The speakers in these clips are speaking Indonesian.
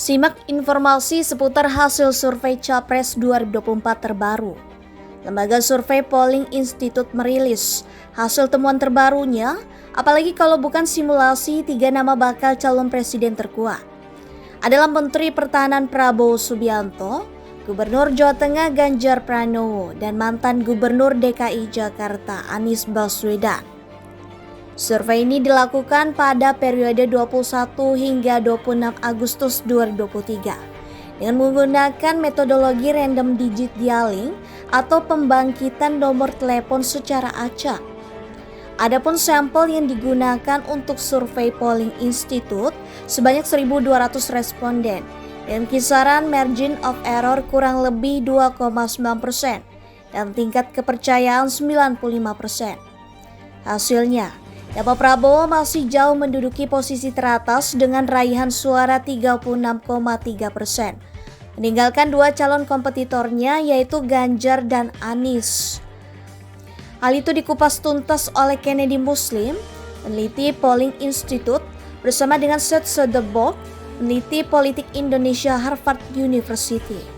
Simak informasi seputar hasil survei Capres 2024 terbaru. Lembaga Survei Polling Institute merilis hasil temuan terbarunya, apalagi kalau bukan simulasi 3 nama bakal calon presiden terkuat. Adalah Menteri Pertahanan Prabowo Subianto, Gubernur Jawa Tengah Ganjar Pranowo, dan mantan Gubernur DKI Jakarta Anies Baswedan. Survei ini dilakukan pada periode 21 hingga 26 Agustus 2023 dengan menggunakan metodologi random digit dialing atau pembangkitan nomor telepon secara acak. Adapun sampel yang digunakan untuk Survei Polling Institute sebanyak 1.200 responden dengan kisaran margin of error kurang lebih 2,9% dan tingkat kepercayaan 95%. Hasilnya, Bapak Prabowo masih jauh menduduki posisi teratas dengan raihan suara 36,3%, meninggalkan 2 calon kompetitornya yaitu Ganjar dan Anies. Hal itu dikupas tuntas oleh Kennedy Muslim, peneliti Polling Institute, bersama dengan Seth Soderberg, peneliti politik Indonesia Harvard University.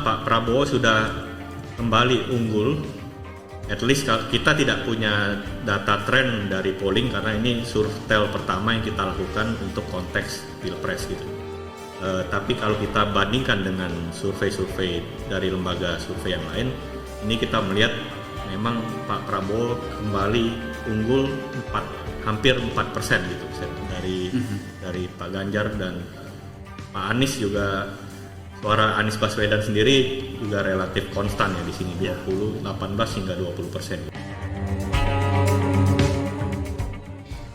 Pak Prabowo sudah kembali unggul. At least kita tidak punya data tren dari polling karena ini survei pertama yang kita lakukan untuk konteks Pilpres gitu. Tapi kalau kita bandingkan dengan survei-survei dari lembaga survei yang lain, ini kita melihat memang Pak Prabowo kembali unggul hampir 4% gitu dari Pak Ganjar, dan Pak Anies juga. Suara Anies Baswedan sendiri juga relatif konstan ya di sini, 18 hingga 20%.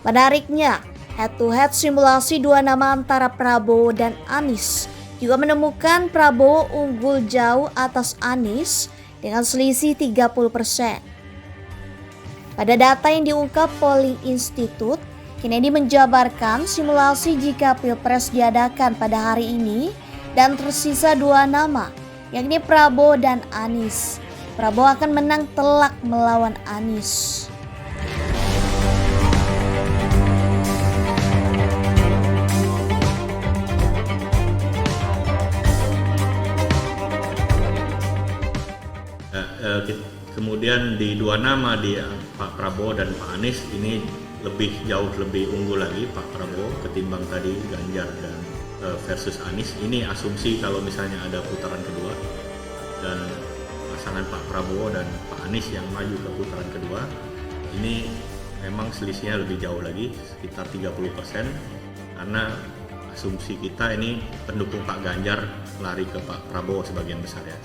Menariknya, head-to-head simulasi 2 nama antara Prabowo dan Anies juga menemukan Prabowo unggul jauh atas Anies dengan selisih 30%. Pada data yang diungkap Polling Institute, Kennedy menjabarkan simulasi jika Pilpres diadakan pada hari ini dan tersisa 2 nama, yakni Prabowo dan Anies. Prabowo akan menang telak melawan Anies. Kemudian di 2 nama di Pak Prabowo dan Pak Anies ini jauh lebih unggul lagi Pak Prabowo ketimbang tadi Ganjar dan versus Anies. Ini asumsi kalau misalnya ada putaran kedua dan pasangan Pak Prabowo dan Pak Anies yang maju ke putaran kedua, ini memang selisihnya lebih jauh lagi, sekitar 30%, karena asumsi kita ini pendukung Pak Ganjar lari ke Pak Prabowo sebagian besar ya.